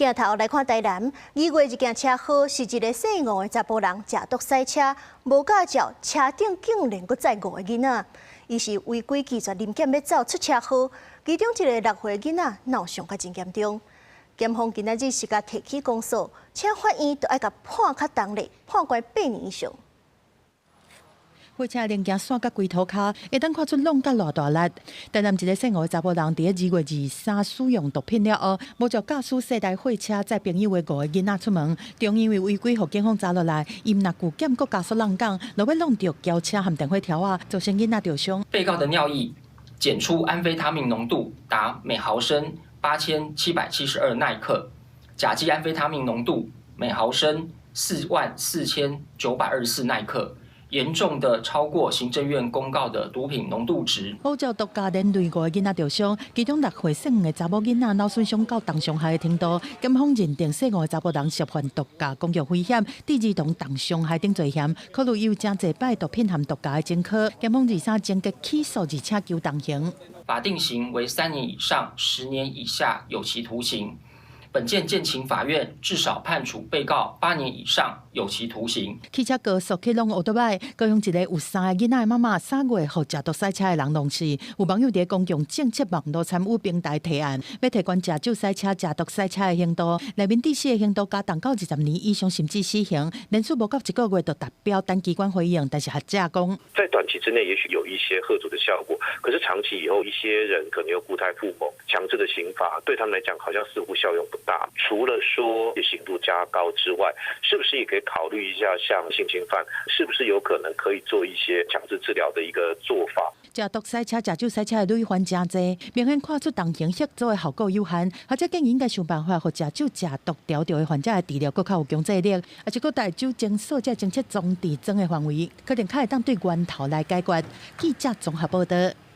鏡頭來看台南，2月一件車禍是一個姓吳的查甫人駕毒駛車，無駕照，車頂竟然閣載5個囡仔。伊是違規拒絕臨檢要走出車禍，其中一個6歲囡仔鬧傷甲真嚴重。檢方今仔日是甲提起公訴，請法院就愛甲判較重咧，判關8年以上。火車連行線甲龜頭卡，會當看出浪甲偌大力。台南一個姓吳的查甫人，佇2月23使用毒品了後，無照駕駛4台貨車載朋友的5個囡仔出門，仲因為違規，互警方查落來，伊毋若拒檢，閣加速浪講，落尾弄着轎車和電火條啊，造成囡仔受傷。被告的尿液檢出安非他命濃度達每毫升8772奈克，甲基安非他命濃度每毫升44924奈克。嚴重的超過行政院公告的毒品濃度值。無照毒駕連累5個囡仔受傷，其中6歲姓吳的查某囡仔腦損傷到重傷害的程度。檢方認定姓吳的查甫人涉犯毒駕、公共危險、第2同重傷害等罪嫌，考慮有真濟擺毒品和毒駕的前科。檢方23將結起訴，而且求重刑。法定刑為3年以上10年以下有期徒刑。本件建請法院至少判處被告8年以上有期徒刑。汽車高速去弄奧多拜，高雄一個有3個囡仔的媽媽3月互駕毒駛車的人弄死。有網友佇公共政策網絡參與平台提案，要提懸駕酒駛車、駕毒駛車的刑度，內面致死的刑度加重到20年以上，甚至死刑。連續無到1個月就達標，等機關回應，但是學者講，在短期之內也許有一些嚇阻的效果，可是長期以後，一些人可能又故態復萌，強制的刑罰對他們來講，好像似乎效用不大。除了說刑度加高之外，是不是也可以考慮一下，像性侵犯，是不是有可能可以做一些強制治療的一個做法？駕毒駛車、駕酒駛車的累犯真濟，明顯看出重刑協助的效果有限。或者建議應該想辦法，互駕酒駕毒調調的患者的治療，更較有強制力，而且閣帶酒精掃這偵測中治症的範圍，可能較會當對源頭來解決。記者綜合報道。